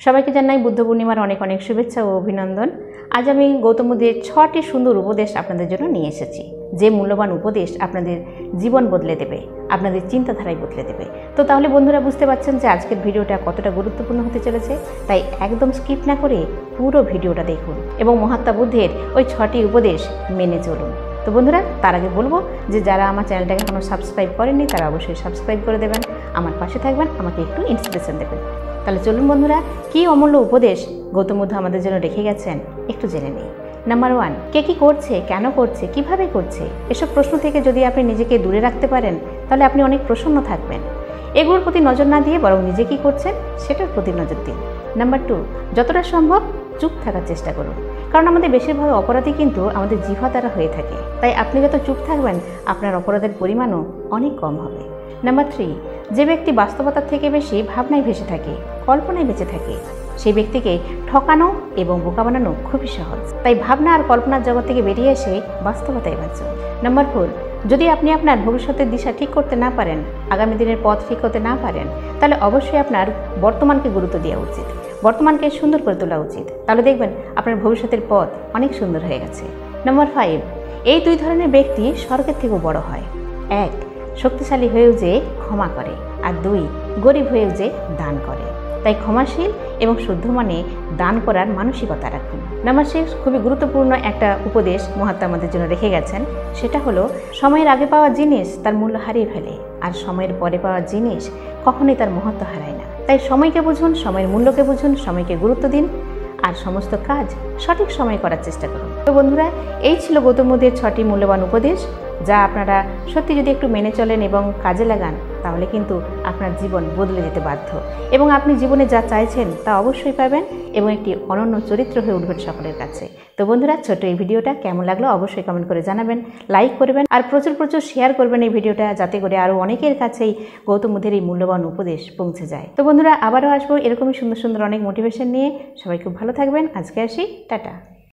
সবাইকে জানাই বুদ্ধ পূর্ণিমার অনেক অনেক শুভেচ্ছা ও অভিনন্দন। আজ আমি গৌতম বুদ্ধের 6টি সুন্দর উপদেশ আপনাদের জন্য নিয়ে এসেছি, যে মূল্যবান উপদেশ আপনাদের জীবন বদলে দেবে, আপনাদের চিন্তাধারায় বদলে দেবে। তো তাহলে বন্ধুরা বুঝতে পারছেন যে আজকের ভিডিওটা কতটা গুরুত্বপূর্ণ হতে চলেছে, তাই একদম স্কিপ না করে পুরো ভিডিওটা দেখুন এবং মহাত্মা বুদ্ধের ওই 6টি উপদেশ মেনে চলুন। তো বন্ধুরা, তার আগে বলবো যে যারা আমার চ্যানেলটাকে এখনও সাবস্ক্রাইব করেননি তারা অবশ্যই সাবস্ক্রাইব করে দেবেন, আমার পাশে থাকবেন, আমাকে একটু ইন্সপিরেশন দেবেন। তাহলে চলুন বন্ধুরা, কী অমূল্য উপদেশ গৌতম বুদ্ধ আমাদের জন্য রেখে গেছেন একটু জেনে নিই। নাম্বার 1, কে কী করছে, কেন করছে, কিভাবে করছে, এসব প্রশ্ন থেকে যদি আপনি নিজেকে দূরে রাখতে পারেন তাহলে আপনি অনেক প্রসন্ন থাকবেন। এগুলোর প্রতি নজর না দিয়ে বরং নিজে কী করছেন সেটার প্রতি নজর দিন। নাম্বার 2, যতটা সম্ভব চুপ থাকার চেষ্টা করুন, কারণ আমাদের বেশিরভাগ অপরাধী কিন্তু আমাদের জিহ্বা দ্বারা হয়ে থাকে। তাই আপনি যত চুপ থাকবেন আপনার অপরাধের পরিমাণও অনেক কম হবে। নাম্বার 3, যে ব্যক্তি বাস্তবতার থেকে বেশি ভাবনায় ভেসে থাকে, কল্পনায় বেঁচে থাকে, সেই ব্যক্তিকে ঠকানো এবং বোকা বানানো খুবই সহজ। তাই ভাবনা আর কল্পনার জগৎ থেকে বেরিয়ে এসে বাস্তবতায় বাঁচুন। নাম্বার 4, যদি আপনি আপনার ভবিষ্যতের দিশা ঠিক করতে না পারেন, আগামী দিনের পথ ঠিক করতে না পারেন, তাহলে অবশ্যই আপনার বর্তমানকে গুরুত্ব দেওয়া উচিত, বর্তমানকে সুন্দর করে তোলা উচিত। তাহলে দেখবেন আপনার ভবিষ্যতের পথ অনেক সুন্দর হয়ে গেছে। নাম্বার 5, এই 2 ধরনের ব্যক্তি স্বর্গের থেকেও বড় হয়। 1, শক্তিশালী হয়েও যে ক্ষমা করে, আর 2, গরিব হয়েও যে দান করে। তাই ক্ষমাশীল এবং শুদ্ধ মনে দান করার মানসিকতা রাখুন। নাম্বার 6, খুবই গুরুত্বপূর্ণ একটা উপদেশ মহাত্মা আমাদের জন্য রেখে গেছেন, সেটা হলো সময়ের আগে পাওয়া জিনিস তার মূল্য হারিয়ে ফেলে, আর সময়ের পরে পাওয়া জিনিস কখনোই তার মহত্ব হারায় না। তাই সময়কে বুঝুন, সময়ের মূল্যকে বুঝুন, সময়কে গুরুত্ব দিন, আর সমস্ত কাজ সঠিক সময়ে করার চেষ্টা করুন। তো বন্ধুরা, এই ছিল গৌতম বুদ্ধের 6টি মূল্যবান উপদেশ, যা আপনারা সত্যি যদি একটু মেনে চলেন এবং কাজে লাগান তাহলে কিন্তু আপনার জীবন বদলে যেতে বাধ্য, এবং আপনি জীবনে যা চাইছেন তা অবশ্যই পাবেন এবং একটি অনন্য চরিত্র হয়ে উঠবেন সকলের কাছে। তো বন্ধুরা, ছোট এই ভিডিওটা কেমন লাগলো অবশ্যই কমেন্ট করে জানাবেন, লাইক করবেন, আর প্রচুর প্রচুর শেয়ার করবেন এই ভিডিওটা, যাতে করে আরও অনেকের কাছেই গৌতম বুদ্ধের এই মূল্যবান উপদেশ পৌঁছে যায়। তো বন্ধুরা, আবারও আসবো এরকমই সুন্দর সুন্দর অনেক মোটিভেশন নিয়ে। সবাই খুব ভালো থাকবেন। আজকে আসি, টাটা।